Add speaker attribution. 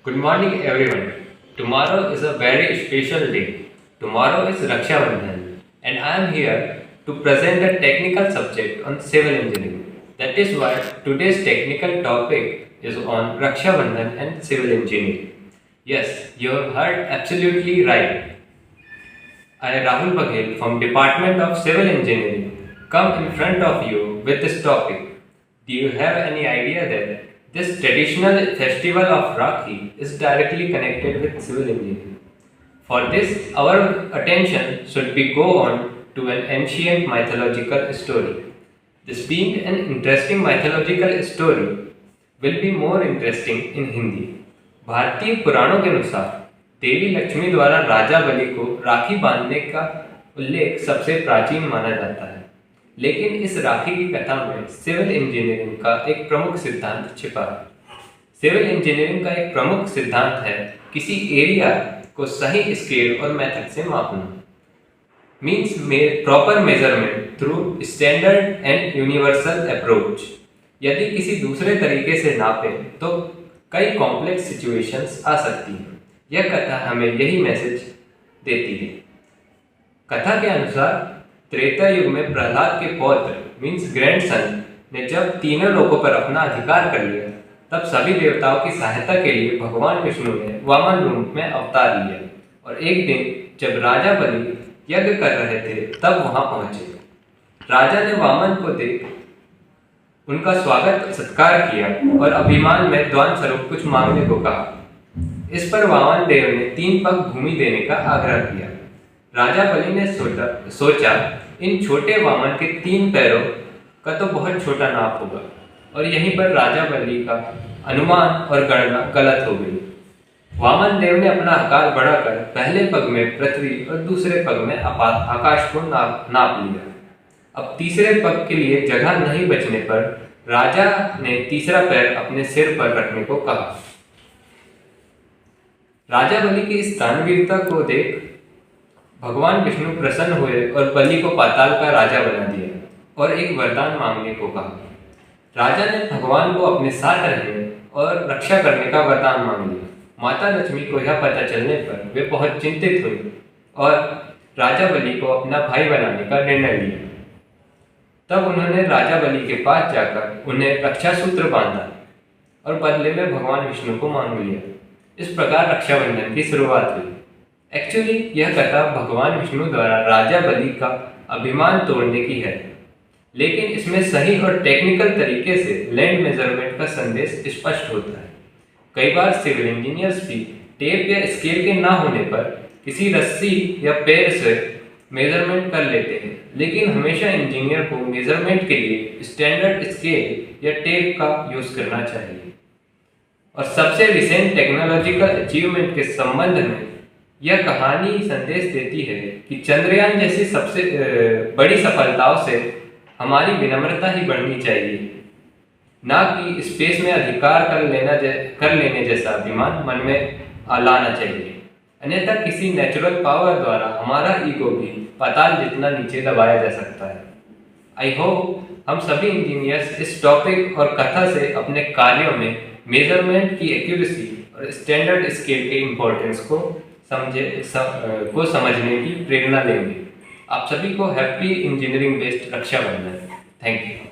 Speaker 1: Good morning, everyone. Tomorrow is a very special day. Tomorrow is Raksha Bandhan, and I am here to present a technical subject on civil engineering. That is why today's technical topic is on Raksha Bandhan and civil engineering. Yes, you have heard absolutely right. I, Rahul Baghel from Department of Civil Engineering, come in front of you with this topic. Do you have any idea that this traditional festival of Rakhi is directly connected with civil engineering? For this, our attention should be go on to an ancient mythological story. This being an interesting mythological story will be more interesting in Hindi. भारतीय पुराणों के अनुसार देवी लक्ष्मी द्वारा राजा बलि को राखी बांधने का उल्लेख सबसे प्राचीन माना जाता है, लेकिन इस राखी की कथा में सिविल इंजीनियरिंग का एक प्रमुख सिद्धांत छिपा है। सिविल इंजीनियरिंग का एक प्रमुख सिद्धांत है किसी एरिया को सही स्केल और मेथड से मापना, means proper measurement through standard and universal approach. यदि किसी दूसरे तरीके से नापें तो कई कॉम्प्लेक्स सिचुएशंस आ सकती हैं। यह कथा हमें यही मैसेज देती है। कथा के अनुसार त्रेता युग में प्रहलाद के पौत्र मीन्स ग्रैंडसन ने जब तीनों लोगों पर अपना अधिकार कर लिया, तब सभी देवताओं की सहायता के लिए भगवान विष्णु ने वामन रूप में अवतार लिया और एक दिन जब राजा बलि यज्ञ कर रहे थे तब वहां पहुंचे। राजा ने वामन को देख उनका स्वागत सत्कार किया और अभिमान में दान स्वरूप कुछ मांगने को कहा। इस पर वामन देव ने 3 पग भूमि देने का आग्रह किया। राजा बलि ने सोचा इन छोटे वामन के 3 पैरों का तो बहुत छोटा नाप होगा, और यहीं पर राजा बलि का अनुमान और गणना गलत हो गई। वामन देव ने अपना आकार बढ़ाकर पहले पग में पृथ्वी और दूसरे पग में आकाश को नाप लिया। अब तीसरे पग के लिए जगह नहीं बचने पर राजा ने तीसरा पैर अपने सिर पर रखने को कहा। राजा बलि की इस दानवीरता को देख भगवान विष्णु प्रसन्न हुए और बलि को पाताल का राजा बना दिया और एक वरदान मांगने को कहा। राजा ने भगवान को अपने साथ रहने और रक्षा करने का वरदान मांग लिया। माता लक्ष्मी को यह पता चलने पर वे बहुत चिंतित हुई और राजा बलि को अपना भाई बनाने का निर्णय लिया। तब उन्होंने राजा बलि के पास जाकर उन्हें रक्षा सूत्र बांधा और बदले में भगवान विष्णु को मांग लिया। इस प्रकार रक्षाबंधन की शुरुआत हुई। एक्चुअली यह कथा भगवान विष्णु द्वारा राजा बलि का अभिमान तोड़ने की है, लेकिन इसमें सही और टेक्निकल तरीके से लैंड मेजरमेंट का संदेश स्पष्ट होता है। कई बार सिविल इंजीनियर्स भी टेप या स्केल के ना होने पर किसी रस्सी या पैर से मेजरमेंट कर लेते हैं, लेकिन हमेशा इंजीनियर को मेजरमेंट के लिए स्टैंडर्ड स्केल या टेप का यूज करना चाहिए। और सबसे रिसेंट टेक्नोलॉजिकल अचीवमेंट के संबंध में यह कहानी संदेश देती है कि चंद्रयान जैसी सबसे बड़ी सफलताओं से हमारी विनम्रता ही बढ़नी चाहिए, ना कि स्पेस में अधिकार कर लेने जैसा अभिमान मन में लाना चाहिए। अन्यथा किसी नेचुरल पावर द्वारा हमारा ईगो भी पाताल जितना नीचे दबाया जा सकता है। आई होप हम सभी इंजीनियर्स इस टॉपिक और कथा से अपने कार्यों में मेजरमेंट की एक्यूरेसी और स्टैंडर्ड स्केल के इम्पोर्टेंस को समझने की प्रेरणा लेंगे। आप सभी को happy engineering based Rakshabandhan. Thank you.